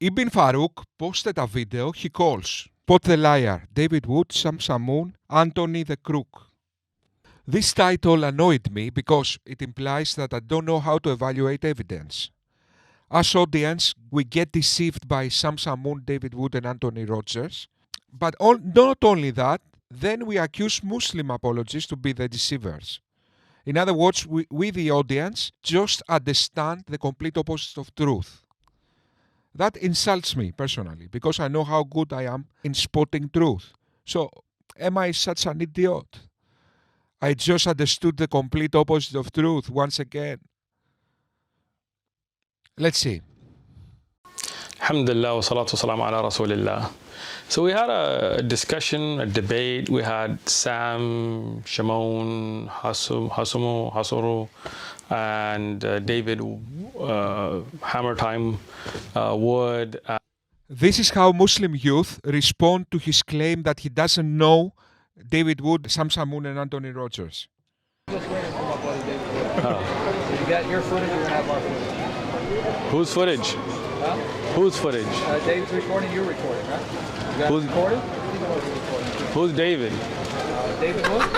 Ibn Farooq posted a video he calls Spot the Liar, David Wood, Shamoun, Anthony the Crook. This title annoyed me because it implies that I don't know how to evaluate evidence. As audience, we get deceived by Shamoun, David Wood and Anthony Rogers. But not only that, then we accuse Muslim apologists to be the deceivers. In other words, we the audience, just understand the complete opposite of truth. That insults me personally, because I know how good I am in spotting truth. So, am I such an idiot? I just understood the complete opposite of truth once again. Let's see. Alhamdulillah wa salatu salam ala rasulillah. So we had a discussion, a debate. We had Sam, Shamoun, Hasuru, and David Hammer Time Wood. This is how Muslim youth respond to his claim that he doesn't know David Wood, Shamoun, and Anthony Rogers. Just waiting for my buddy David Wood. You got your footage, you're gonna have our footage. Whose footage? Huh? Whose footage? David's recording, you're recording, right? You got Who's recorded? Who's David? David Wood?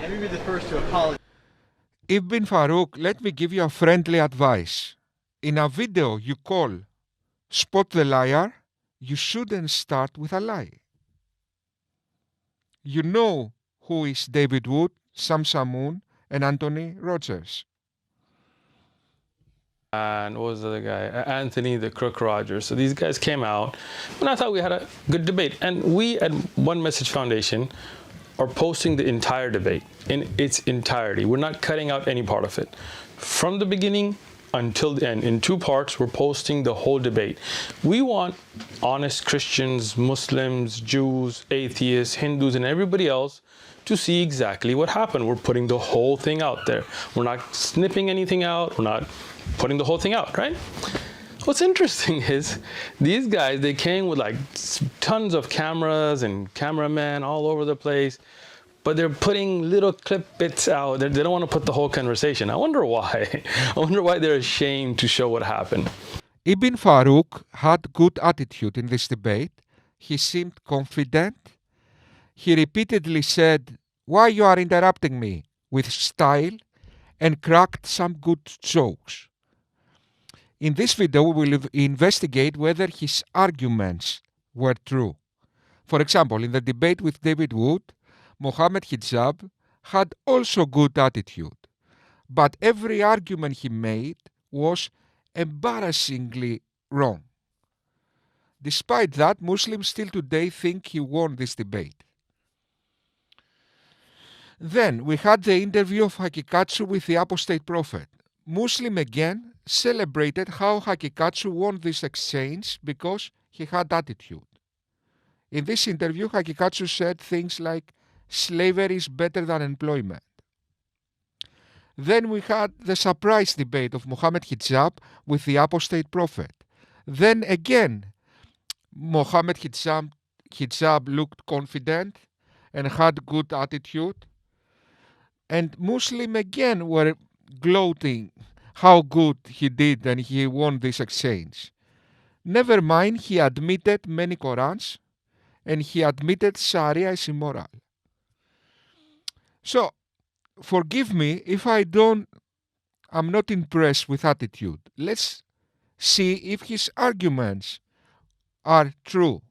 Let me be the first to apologize. Ibn Farooq, let me give you a friendly advice. In a video you call Spot the Liar, you shouldn't start with a lie. You know who is David Wood, Shamoun, and Anthony Rogers. And what was the other guy? Anthony the Crook Rogers. So these guys came out, and I thought we had a good debate. And we at One Message Foundation are posting the entire debate in its entirety. We're not cutting out any part of it. From the beginning until the end, in 2 parts, we're posting the whole debate. We want honest Christians, Muslims, Jews, atheists, Hindus, and everybody else to see exactly what happened. We're putting the whole thing out there. We're not snipping anything out. We're not putting the whole thing out, right? What's interesting is these guys, they came with like tons of cameras and cameramen all over the place, but they're putting little clip bits out. They don't want to put the whole conversation. I wonder why. I wonder why they're ashamed to show what happened. Ibn Farooq had good attitude in this debate. He seemed confident. He repeatedly said, "Why you are interrupting me?" with style, and cracked some good jokes. In this video, we will investigate whether his arguments were true. For example, in the debate with David Wood, Mohammed Hijab had also good attitude, but every argument he made was embarrassingly wrong. Despite that, Muslims still today think he won this debate. Then we had the interview of Hakikatsu with the apostate prophet. Muslim again celebrated how Hakikatsu won this exchange because he had attitude. In this interview, Hakikatsu said things like, slavery is better than employment. Then we had the surprise debate of Mohammed Hijab with the apostate prophet. Then again, Mohammed Hijab looked confident and had good attitude. And Muslim again were gloating how good he did and he won this exchange. Never mind, he admitted many Qurans and he admitted Sharia is immoral. So, forgive me if I'm not impressed with attitude. Let's see if his arguments are true.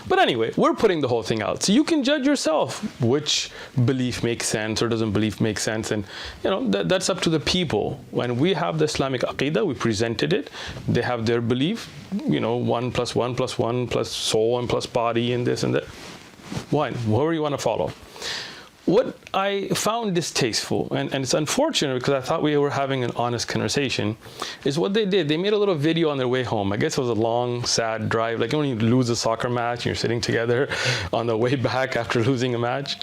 But anyway, we're putting the whole thing out. So you can judge yourself which belief makes sense or doesn't belief make sense. And, that's up to the people. When we have the Islamic Aqidah, we presented it. They have their belief, 1 + 1 + 1 plus soul and plus body and this and that. One, whoever you want to follow. What I found distasteful, and it's unfortunate because I thought we were having an honest conversation, is what they did. They made a little video on their way home. I guess it was a long, sad drive. Like when you lose a soccer match and you're sitting together on the way back after losing a match.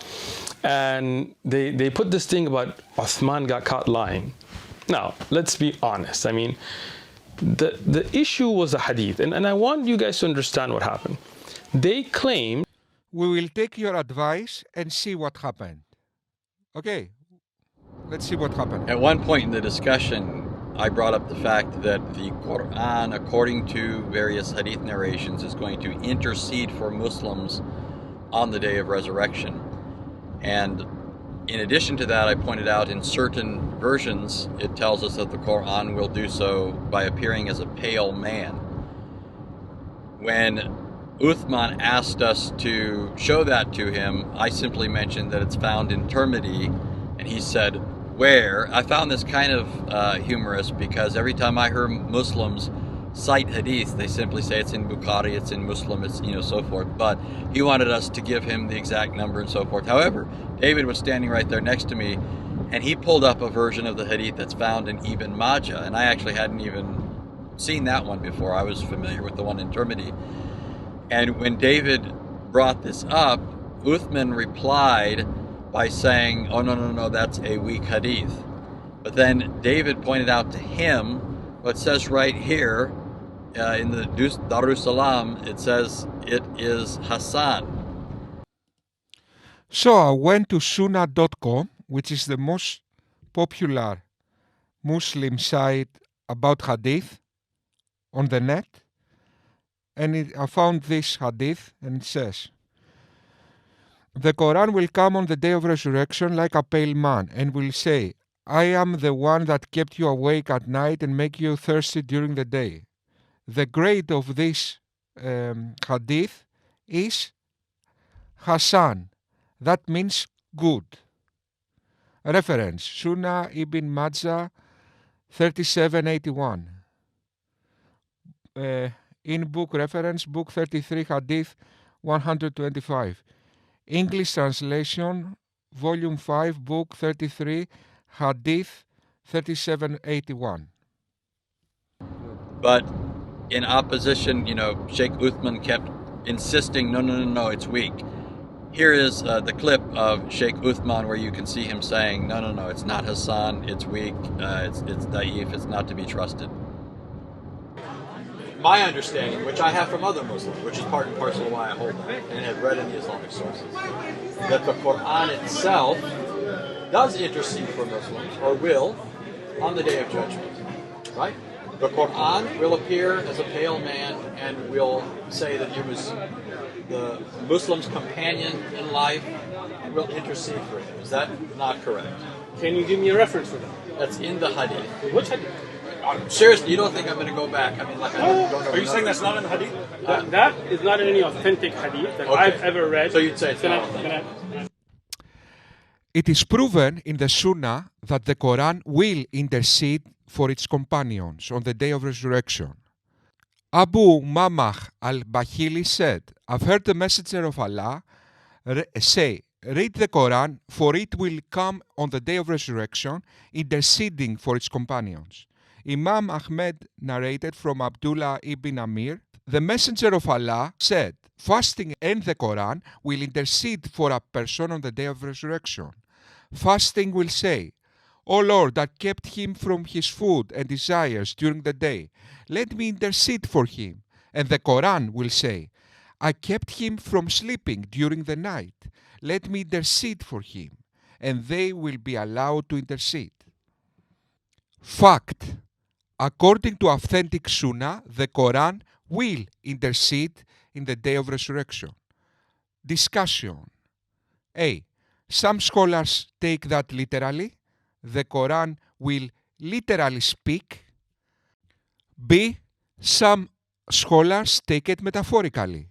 And they put this thing about Uthman got caught lying. Now, let's be honest. I mean, the issue was a hadith. And I want you guys to understand what happened. They claimed, we will take your advice and see what happened. Okay, let's see what happened. At one point in the discussion, I brought up the fact that the Quran, according to various hadith narrations, is going to intercede for Muslims on the day of resurrection. And in addition to that, I pointed out in certain versions, it tells us that the Quran will do so by appearing as a pale man. When Uthman asked us to show that to him, I simply mentioned that it's found in Tirmidhi, and he said, where? I found this kind of humorous because every time I hear Muslims cite hadith, they simply say it's in Bukhari, it's in Muslim, it's, so forth. But he wanted us to give him the exact number and so forth. However, David was standing right there next to me, and he pulled up a version of the hadith that's found in Ibn Majah, and I actually hadn't even seen that one before. I was familiar with the one in Tirmidhi. And when David brought this up, Uthman replied by saying, oh, no, that's a weak hadith. But then David pointed out to him what says right here in the Darussalam, it says it is Hassan. So I went to Sunnah.com, which is the most popular Muslim site about hadith on the net, and I found this hadith, and it says, the Quran will come on the day of resurrection like a pale man, and will say, I am the one that kept you awake at night and make you thirsty during the day. The grade of this hadith is Hassan. That means good. Reference, Sunnah Ibn Majah 3781. In-book reference, book 33, hadith 125. English translation, volume 5, book 33, hadith 3781. But in opposition, Sheikh Uthman kept insisting, no, it's weak. Here is the clip of Sheikh Uthman where you can see him saying, no, it's not Hassan, it's weak, it's da'if, it's not to be trusted. My understanding, which I have from other Muslims, which is part and parcel of why I hold that, and have read in the Islamic sources, that the Quran itself does intercede for Muslims, or will, on the Day of Judgment. Right? The Quran will appear as a pale man and will say that he was the Muslim's companion in life and will intercede for him. Is that not correct? Can you give me a reference for that? That's in the hadith. Which hadith? Seriously, you don't think I'm going to go back? I mean, like, I don't know. Are you saying that's not in the hadith? That is not in any authentic hadith that I've ever read. So you'd say it's not authentic. It is proven in the Sunnah that the Quran will intercede for its companions on the day of resurrection. Abu Mamah al-Bahili said, I've heard the Messenger of Allah say, read the Quran, for it will come on the day of resurrection, interceding for its companions. Imam Ahmed narrated from Abdullah ibn Amir, the Messenger of Allah said, fasting and the Quran will intercede for a person on the day of resurrection. Fasting will say, O Lord, that kept him from his food and desires during the day, let me intercede for him. And the Quran will say, I kept him from sleeping during the night, let me intercede for him. And they will be allowed to intercede. Fact. According to authentic Sunnah, the Quran will intercede in the day of resurrection. Discussion. A. Some scholars take that literally. The Quran will literally speak. B. Some scholars take it metaphorically.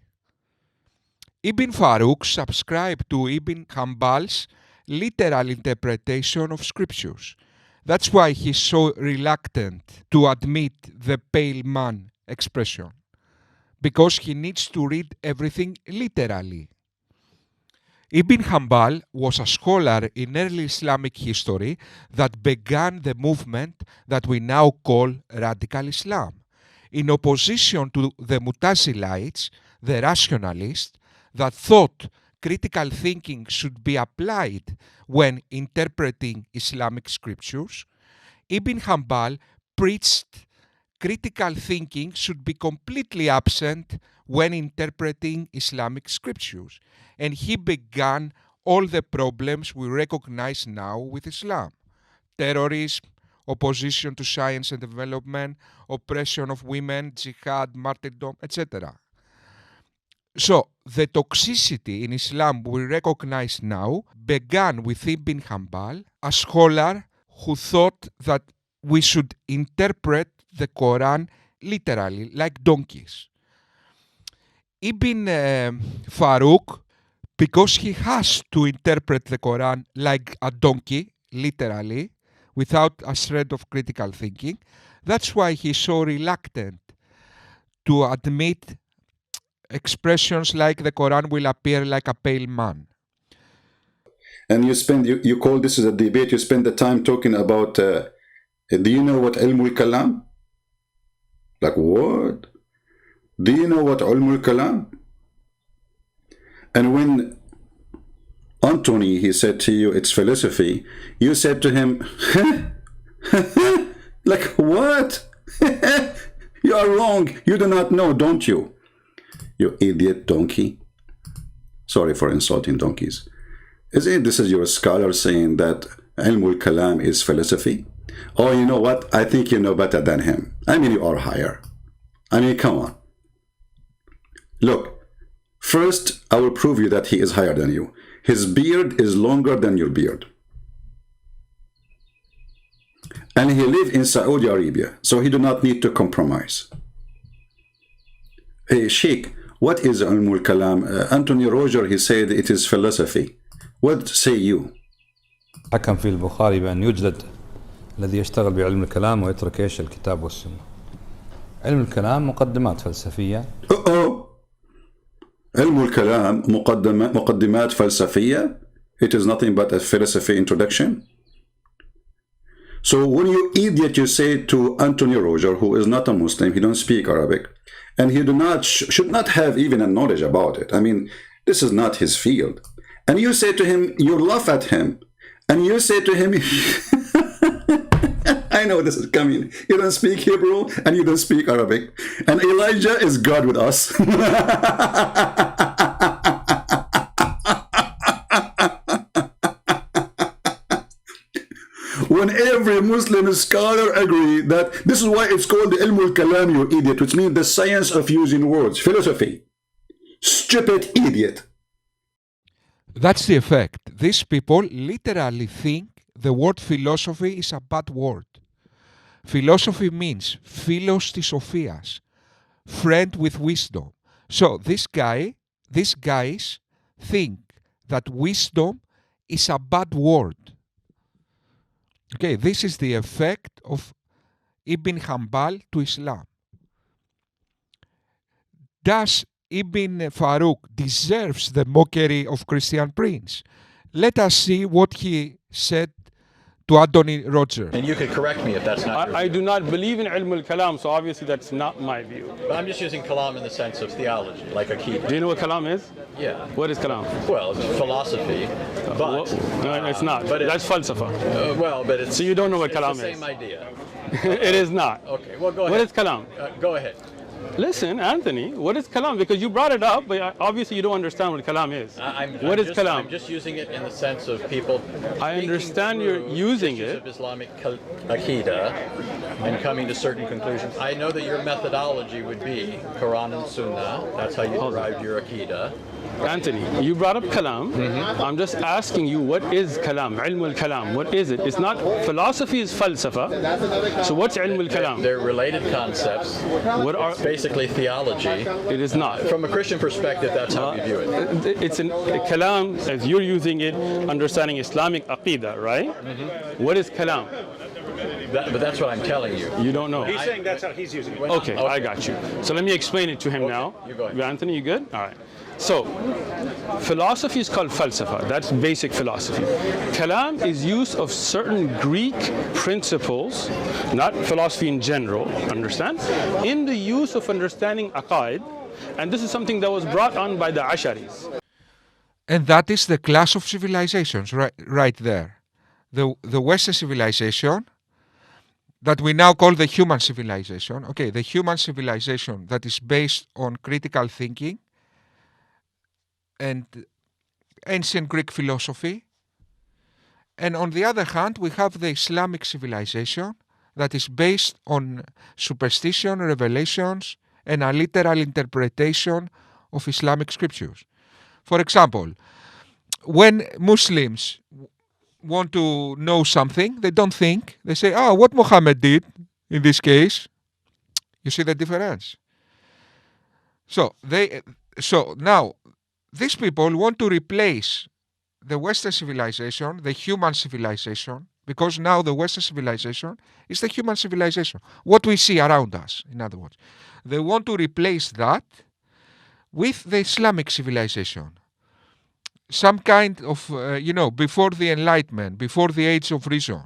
Ibn Farooq subscribed to Ibn Hanbal's literal interpretation of scriptures. That's why he's so reluctant to admit the pale man expression, because he needs to read everything literally. Ibn Hanbal was a scholar in early Islamic history that began the movement that we now call Radical Islam, in opposition to the Mutazilites, the rationalists, that thought critical thinking should be applied when interpreting Islamic scriptures. Ibn Hanbal preached critical thinking should be completely absent when interpreting Islamic scriptures, and he began all the problems we recognize now with Islam: terrorism, opposition to science and development, oppression of women, jihad, martyrdom, etc. So, the toxicity in Islam we recognize now began with Ibn Hanbal, a scholar who thought that we should interpret the Quran literally, like donkeys. Ibn Farooq, because he has to interpret the Quran like a donkey, literally, without a shred of critical thinking, that's why he's so reluctant to admit expressions like the Quran will appear like a pale man. And you call this as a debate, you spend the time talking about, do you know what ilm al-kalam? Like what? Do you know what ilm al-kalam? And when Anthony, he said to you, it's philosophy, you said to him, like what? You are wrong. You do not know, don't you? You idiot donkey. Sorry for insulting donkeys. Isn't this is your scholar saying that ilm al-kalam is philosophy? Oh, you know what? I think you know better than him. I mean, you are higher. I mean, come on. Look, first, I will prove you that he is higher than you. His beard is longer than your beard. And he lives in Saudi Arabia, so he do not need to compromise. Hey, Sheikh, what is ilm al-kalam? Anthony Roger, he said it is philosophy. What say you? حكم في البخاري بأن يجلد الذي يشتغل بعلم الكلام ويترك ايش الكتاب والسنة. علم الكلام مقدمات فلسفية. علم الكلام مقدمات فلسفية. It is nothing but a philosophy introduction. So when you idiot, you say to Anthony Roger, who is not a Muslim, he don't speak Arabic, and he should not have even a knowledge about it. I mean, this is not his field. And you say to him, you laugh at him, and you say to him, I know this is coming. You don't speak Hebrew and you don't speak Arabic. And Elijah is God with us. When every Muslim scholar agree that this is why it's called the ilm al-kalam, you idiot, which means the science of using words, philosophy. Stupid idiot. That's the effect. These people literally think the word philosophy is a bad word. Philosophy means philos της σοφίας, friend with wisdom. So these guys think that wisdom is a bad word. Okay, this is the effect of Ibn Hanbal to Islam. Does Ibn Farooq deserves the mockery of Christian Prince? Let us see what he said to Anthony Roger. And you could correct me if that's not your I view. do not believe in ilm al-kalam, so obviously that's not my view. But I'm just using kalam in the sense of theology, like akida. Do you know what kalam is? Yeah. What is kalam? Well, it's philosophy, but No, it's not. but That's falsafa. but it's So you don't know what kalam it's the is. same idea. It is not. Okay, well, go ahead. What is kalam? Go ahead. Listen, Anthony, what is kalam? Because you brought it up, but obviously you don't understand what kalam is. What is kalam? I'm just using it in the sense of people. I understand you're using issues it. of Islamic akida and coming to certain conclusions. I know that your methodology would be Quran and Sunnah. That's how you derived your akida. Anthony, you brought up kalam. I'm just asking you, what is kalam? Ilm al-kalam. What is it? It's not, philosophy is falsafa. So what's ilm al-kalam? They're related concepts. What are Basically theology. It is not. From a Christian perspective, that's how you view it. It's kalam, as you're using it, understanding Islamic aqidah, right? What is kalam? But that's what I'm telling you. You don't know. He's saying that's how he's using it. Okay, I got you. So let me explain it to him now. you go ahead. Anthony, you good? All right. So, philosophy is called falsafa. That's basic philosophy. Kalam is use of certain Greek principles, not philosophy in general, understand? In the use of understanding aqaid, and this is something that was brought on by the Asharis. And that is the clash of civilizations right there. The Western civilization that we now call the human civilization. Okay, the human civilization that is based on critical thinking and ancient Greek philosophy, And on the other hand, we have the Islamic civilization that is based on superstition, revelations, and a literal interpretation of Islamic scriptures. For example, when Muslims want to know something, they don't think. They say, what Muhammad did in this case. You see the difference? So now these people want to replace the Western civilization, the human civilization, because now the Western civilization is the human civilization. What we see around us, in other words. They want to replace that with the Islamic civilization. Some kind of, before the Enlightenment, before the Age of Reason.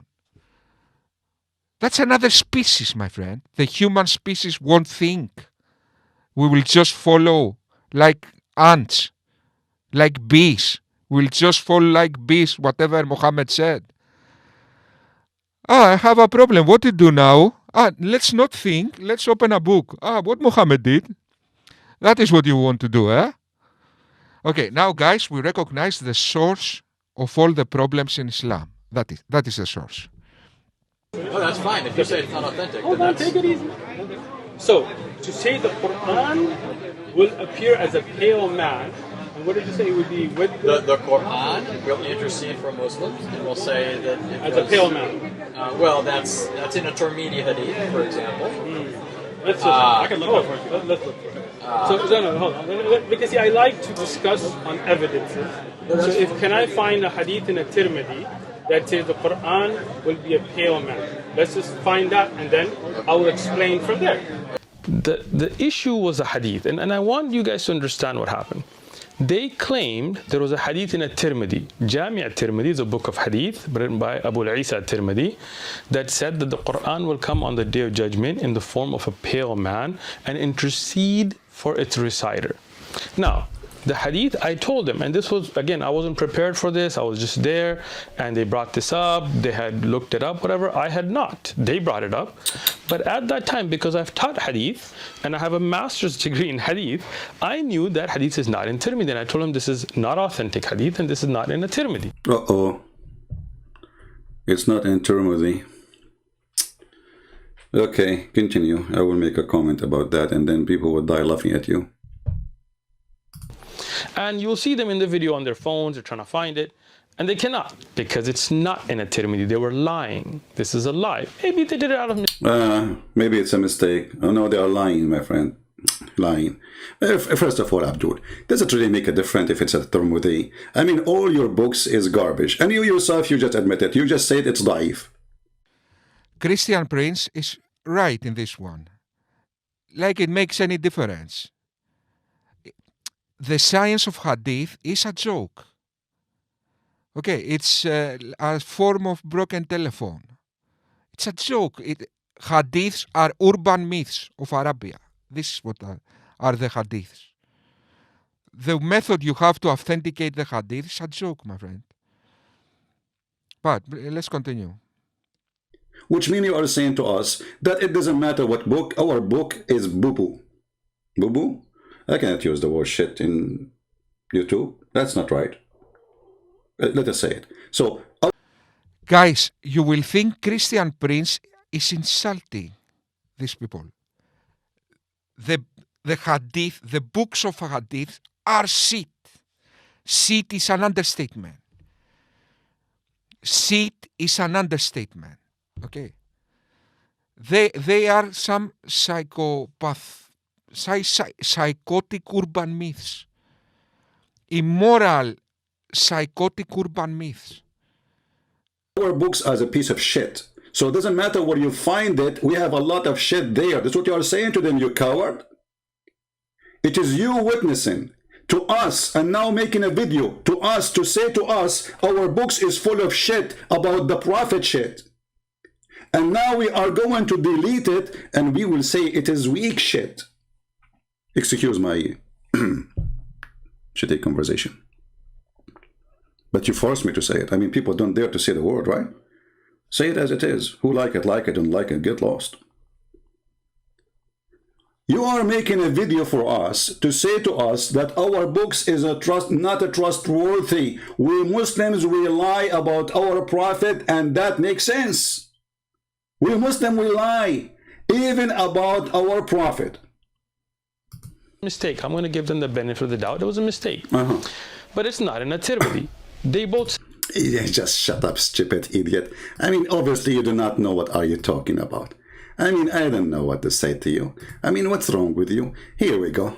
That's another species, my friend. The human species won't think. We will just follow like ants, like bees. We'll just follow like bees, whatever Muhammad said. I have a problem. What to do now? Let's not think. Let's open a book. What Muhammad did. That is what you want to do, eh? Okay, now guys, we recognize the source of all the problems in Islam. That is the source. Oh, that's fine. If you say it's not authentic, Hold on, take it easy. So, to say the Quran will appear as a pale man, and what did you say it would be with the Quran will intercede for Muslims and will say that it as a pale man? Well, that's in a Tirmidhi hadith, for example. Let's I can look for it. Let's look for it. No, hold on. Because see, I like to discuss on evidences. So can I find a hadith in a Tirmidhi that says the Quran will be a pale man? Let's just find that and then I will explain from there. The issue was a hadith, and I want you guys to understand what happened. They claimed there was a hadith in a Tirmidhi. Jami' al-Tirmidhi is a book of hadith written by Abu Isa al-Tirmidhi that said that the Quran will come on the Day of Judgment in the form of a pale man and intercede for its reciter. Now, the hadith, I told them, and this was, again, I wasn't prepared for this, I was just there, and they brought this up, they had looked it up, whatever, I had not. They brought it up. But at that time, because I've taught hadith, and I have a master's degree in hadith, I knew that hadith is not in Tirmidhi, and I told them this is not authentic hadith, and this is not in a Tirmidhi. Uh-oh. It's not in Tirmidhi. Okay, continue. I will make a comment about that, and then people will die laughing at you. And you'll see them in the video on their phones, they're trying to find it, and they cannot, because it's not in a Tirmidhi. They were lying. This is a lie. Maybe they did it out of maybe it's a mistake. Oh no, they are lying, my friend. Lying. First of all, Abdul, does it really make a difference if it's a Tirmidhi? I mean, all your books is garbage. And you yourself, you just admit it. You just said it's daif. Christian Prince is right in this one. Like it makes any difference. The science of hadith is a joke. Okay, it's a form of broken telephone. It's a joke. Hadiths are urban myths of Arabia. This is what are the hadiths. The method you have to authenticate the hadith is a joke, my friend. But let's continue. Which means you are saying to us that it doesn't matter what book, our book is boo-boo. Boo-boo? I cannot use the word shit in YouTube. That's not right. Let us say it. So, guys, you will think Christian Prince is insulting these people. The hadith, the books of hadith are shit. Shit is an understatement. Shit is an understatement. Okay. They are some psychotic urban myths. Immoral psychotic urban myths. Our books as a piece of shit. So it doesn't matter where you find it, we have a lot of shit there. That's what you are saying to them, you coward. It is you witnessing to us and now making a video to us to say to us, our books is full of shit about the prophet shit. And now we are going to delete it and we will say it is weak shit. Excuse my shitty conversation. But you forced me to say it. I mean, people don't dare to say the word, right? Say it as it is. Who like it, don't like it, get lost. You are making a video for us to say to us that our books is not a trustworthy. We Muslims, we lie about our prophet, and that makes sense. We Muslims, we lie even about our prophet. Mistake. I'm going to give them the benefit of the doubt. It was a mistake. But it's not in a Tirmidhi. They both... Just shut up, stupid idiot. I mean, obviously you do not know what are you talking about. I mean, I don't know what to say to you. I mean, what's wrong with you? Here we go.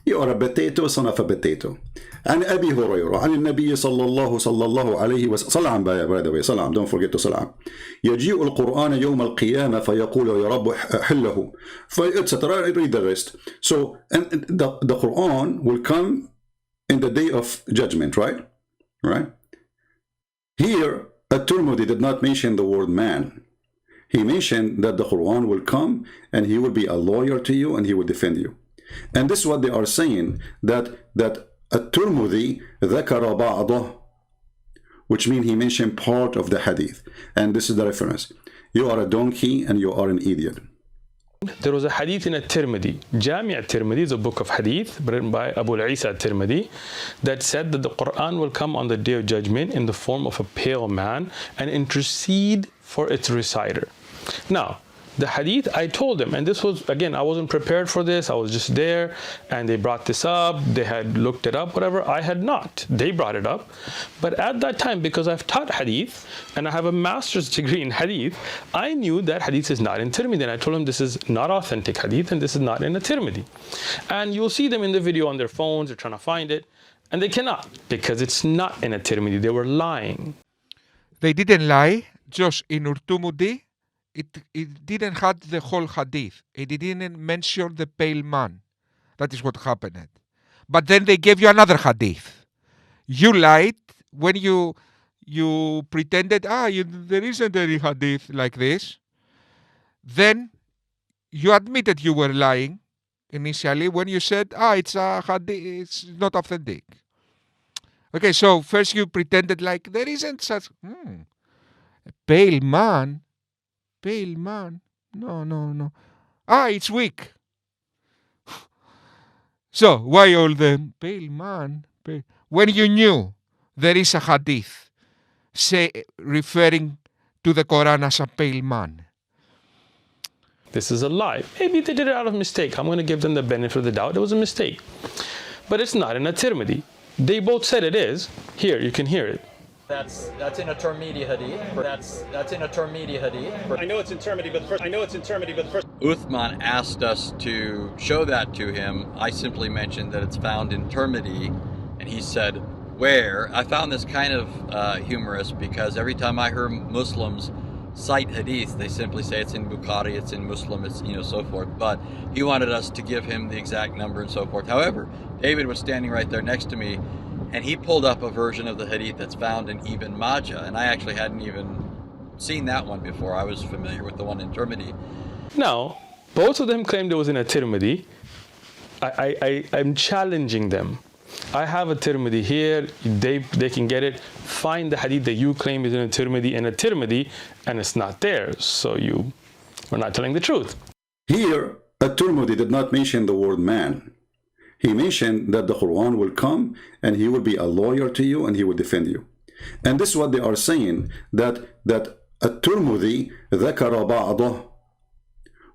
You are a potato, son of a potato. عن أبي هريرة عن النبي صلى الله عليه وسلم صلى by the way صلى don't forget to صلى يجيء القرآن يوم القيامة فيقول يا رب حله etc. Read the rest. So and the Quran will come in the day of judgment, right? Here at-Tirmidhi did not mention the word man. He mentioned that the Quran will come and he will be a lawyer to you and he will defend you. And this is what they are saying, that at-Tirmidhi ذكر بعضه, which means he mentioned part of the hadith. And this is the reference. You are a donkey and you are an idiot. There was a hadith in at-Tirmidhi. Jami' at-Tirmidhi is a book of hadith written by Abu Isa at-Tirmidhi that said that the Quran will come on the day of judgment in the form of a pale man and intercede for its reciter. Now, the hadith, I told them, and this was, again, I wasn't prepared for this, I was just there, and they brought this up, they had looked it up, whatever, I had not. They brought it up. But at that time, because I've taught hadith, and I have a master's degree in hadith, I knew that hadith is not in Tirmidhi, and I told them this is not authentic hadith, and this is not in a Tirmidhi. And you'll see them in the video on their phones, they're trying to find it, and they cannot, because it's not in a Tirmidhi, they were lying. They didn't lie, just in Urtumudi, it didn't have the whole hadith. It didn't mention the pale man. That is what happened. But then they gave you another hadith. You lied when you pretended, there isn't any hadith like this. Then you admitted you were lying initially when you said, it's a hadith, it's not authentic. Okay, so first you pretended like there isn't such a pale man. Pale man. No. It's weak. So, why all the pale man? When you knew there is a hadith referring to the Quran as a pale man. This is a lie. Maybe they did it out of mistake. I'm going to give them the benefit of the doubt. It was a mistake. But it's not in a Tirmidhi. They both said it is. Here, you can hear it. That's in a Tirmidhi hadith. That's in a Tirmidhi hadith. I know it's in Tirmidhi, but first. Uthman asked us to show that to him. I simply mentioned that it's found in Tirmidhi, and he said, where? I found this kind of humorous because every time I hear Muslims cite hadith, they simply say it's in Bukhari, it's in Muslim, it's so forth. But he wanted us to give him the exact number and so forth. However, David was standing right there next to me, and he pulled up a version of the hadith that's found in Ibn Majah, and I actually hadn't even seen that one before. I was familiar with the one in Tirmidhi. Now, both of them claimed it was in a Tirmidhi. I'm challenging them. I have a Tirmidhi here, they can get it. Find the hadith that you claim is in a Tirmidhi, and it's not there. So you are not telling the truth. Here, at-Tirmidhi did not mention the word man. He mentioned that the Quran will come and he will be a lawyer to you and he will defend you. And this is what they are saying, that at-Tirmidhi ذكر بعضه,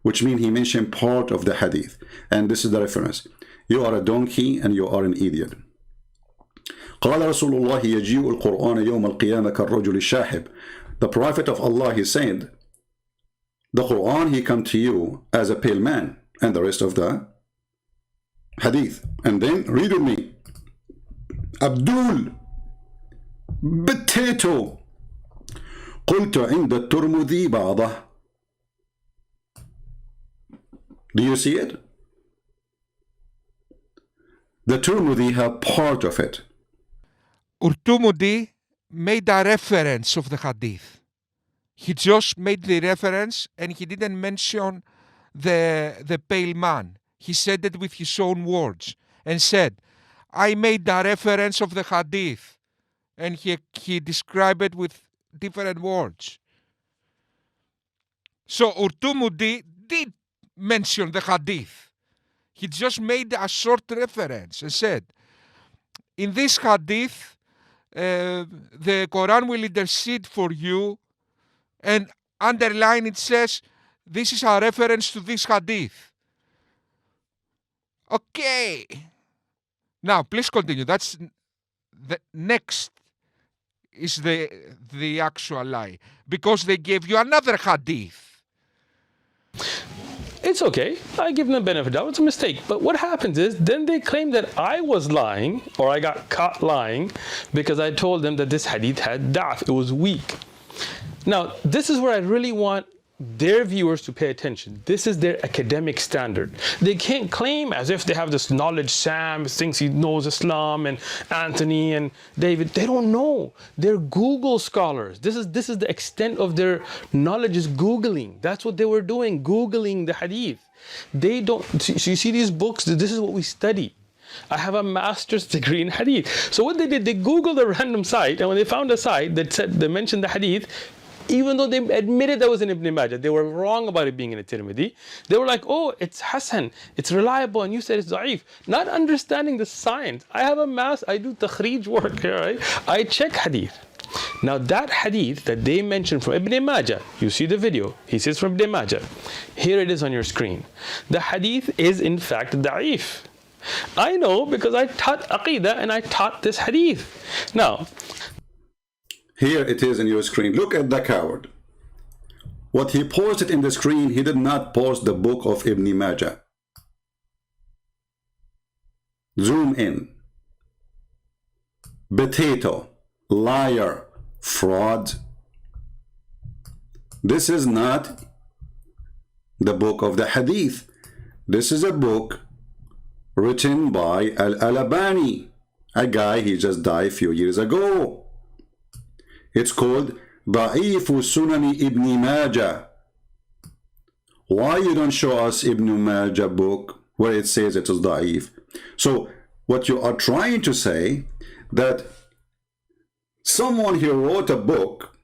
which means he mentioned part of the hadith. And this is the reference. You are a donkey and you are an idiot. قال رسول الله يجيء القرآن يوم القيامة كالرجل الشاحب. The Prophet of Allah, he said, the Quran, he come to you as a pale man, and the rest of the hadith. And then read with me. Abdul potato قلت عند الترمذي بعضه. Do you see it? The Tirmidhi have part of it. Urtumudi made a reference of the hadith. He just made the reference and he didn't mention the pale man. He said it with his own words and said, I made a reference of the hadith. And he described it with different words. So Urtumudi did mention the hadith. He just made a short reference and said, in this hadith, the Quran will intercede for you, and underline it says, this is a reference to this hadith. Okay. Now, please continue. That's the next is the actual lie, because they gave you another hadith. It's okay. I give them the benefit of the doubt. It's a mistake. But what happens is then they claim that I was lying, or I got caught lying, because I told them that this hadith had da'f. It was weak. Now, this is where I really want their viewers to pay attention. This is their academic standard. They can't claim as if they have this knowledge. Sam thinks he knows Islam, and Anthony and David, they don't know. They're Google scholars. This is the extent of their knowledge, is Googling. That's what they were doing, Googling the hadith. They don't, so you see these books, this is what we study. I have a master's degree in hadith. So what they did, they Googled a random site, and when they found a site that said, they mentioned the hadith, even though they admitted that was in Ibn Majah, they were wrong about it being in a Tirmidhi. They were like, oh, it's Hasan, it's reliable, and you said it's da'if. Not understanding the science. I have a I do takhrij work here, right? I check hadith. Now that hadith that they mentioned from Ibn Majah, you see the video, he says from Ibn Majah. Here it is on your screen. The hadith is in fact da'if. I know because I taught Aqidah and I taught this hadith. Now, here it is in your screen. Look at the coward. What he posted in the screen, he did not post the book of Ibn Majah. Zoom in. Potato, liar, fraud. This is not the book of the hadith. This is a book written by Al-Albani, a guy, he just died a few years ago. It's called Da'if Sunani Ibn Majah. Why you don't show us Ibn Majah book where it says it is Da'if? So what you are trying to say, that someone here wrote a book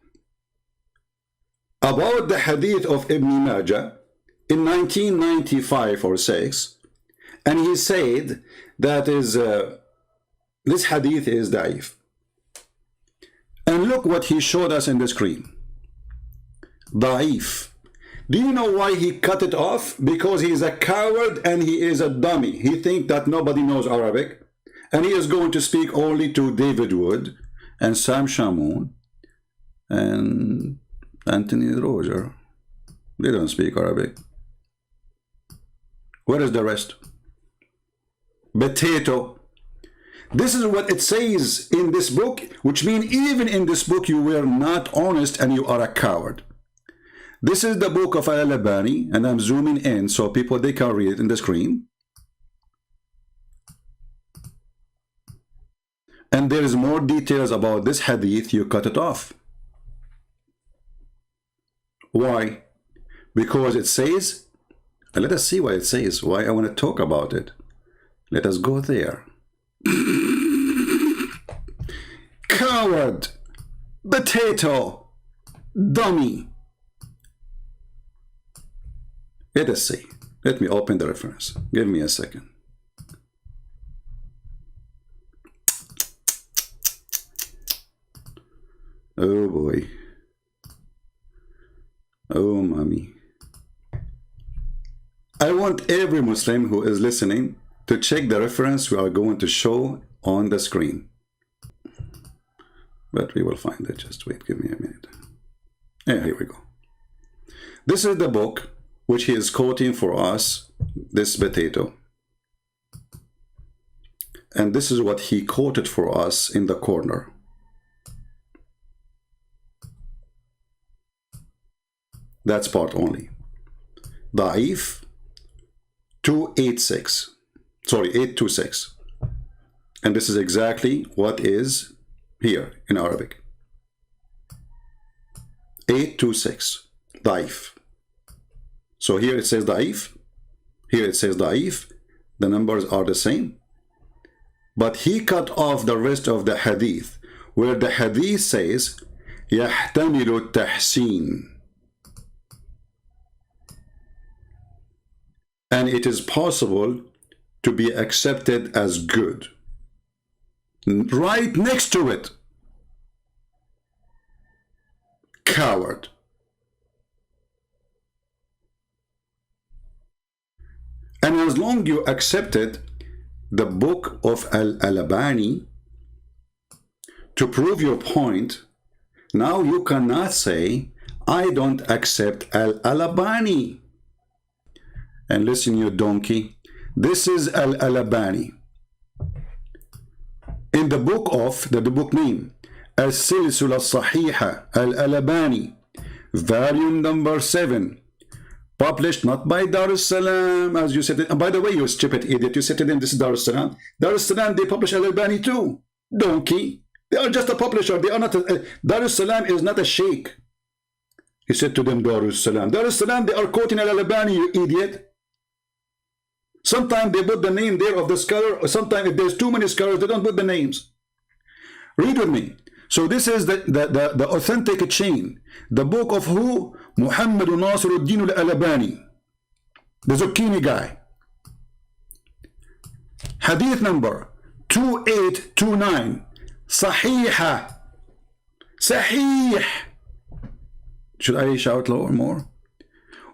about the hadith of Ibn Majah in 1995 or 6, and he said that is this hadith is da'if. And look what he showed us in the screen. Da'if. Do you know why he cut it off? Because he is a coward and he is a dummy. He thinks that nobody knows Arabic, and he is going to speak only to David Wood and Sam Shamoun and Anthony Roger. They don't speak Arabic. Where is the rest? Potato. This is what it says in this book, which means even in this book you were not honest and you are a coward. This is the book of Al-Albani, and I'm zooming in so people, they can read it in the screen. And there is more details about this hadith, you cut it off. Why? Because it says, let us see what it says, why I want to talk about it. Let us go there. Coward, potato, dummy. Let us see. Let me open the reference. Give me a second. Oh boy. Oh mommy. I want every Muslim who is listening to check the reference we are going to show on the screen. But we will find it. Just wait, give me a minute. Yeah, here we go. This is the book which he is quoting for us, this potato. And this is what he quoted for us in the corner. That's part only. Da'if 286. Sorry, 826. And this is exactly what is here in Arabic. 826. Da'if. So here it says da'if. Here it says da'if. The numbers are the same. But he cut off the rest of the hadith, where the hadith says, يحتمل التحسين. And it is possible to be accepted as good. Right next to it. Coward. And as long you accepted the book of Al-Albani to prove your point, now you cannot say, I don't accept Al-Albani. And listen, you donkey, this is Al-Albani. In the book of, the book name, Al-Silsula Sahiha Al-Albani, volume number 7, published not by Dar es Salaam, as you said. And by the way, you stupid idiot, you said to them, this is Dar es Salaam. Dar es Salaam, they publish Al-Albani too. Donkey. They are just a publisher. They are not Dar es Salaam is not a sheikh. He said to them, Dar es Salaam. Dar es Salaam, they are quoting Al-Albani, you idiot. Sometimes they put the name there of the scholar, or sometimes if there's too many scholars, they don't put the names. Read with me. So this is the authentic chain. The book of who? Muhammad Nasiruddin al-Albani, the Zucchini guy. Hadith number 2829. Sahiha. Sahih. Should I shout lower more?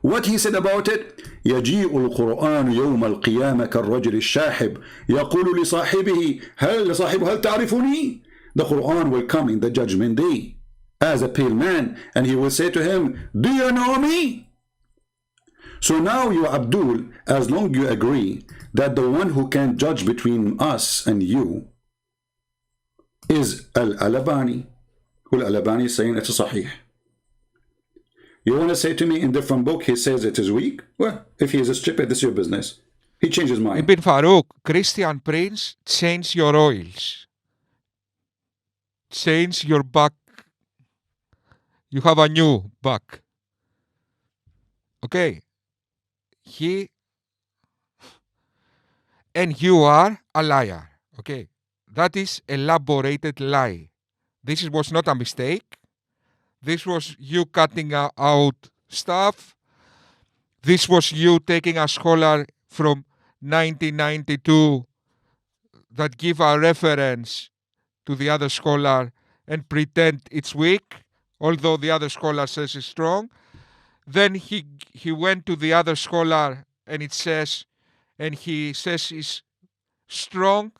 What he said about it? يجيء القرآن يوم القيامة كالرجل الشاحب يقول لصاحبه هل تعرفني? The Quran will come in the judgment day as a pale man, and he will say to him, do you know me? So now you, Abdul, as long you agree that the one who can judge between us and you is Al-Albani, who Al-Albani is saying it's a sahih. You want to say to me in different book he says it is weak? Well, if he is a stupid, this is your business. He changed his mind. Ibn Farooq, Christian Prince, change your oils. Change your back. You have a new back. Okay. And you are a liar. Okay. That is elaborated lie. This was not a mistake. This was you cutting out stuff. This was you taking a scholar from 1992 that give a reference to the other scholar and pretend it's weak, although the other scholar says it's strong. Then he went to the other scholar and he says it's strong.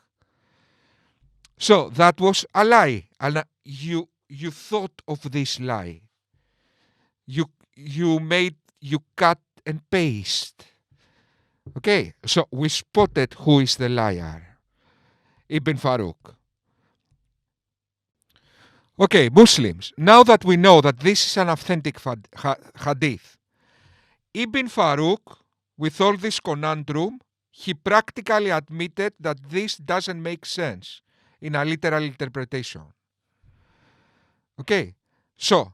So that was a lie. And you thought of this lie. You cut and paste. Okay, so we spotted who is the liar. Ibn Farooq. Okay, Muslims, now that we know that this is an authentic hadith, Ibn Farooq, with all this conundrum, he practically admitted that this doesn't make sense in a literal interpretation. Okay, so,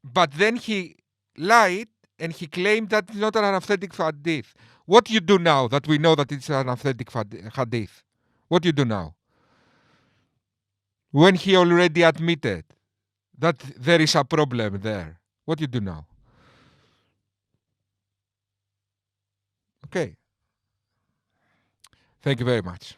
but then he lied and he claimed that it's not an authentic hadith. What do you do now that we know that it's an authentic hadith? What do you do now? When he already admitted that there is a problem there, what do you do now? Okay. Thank you very much.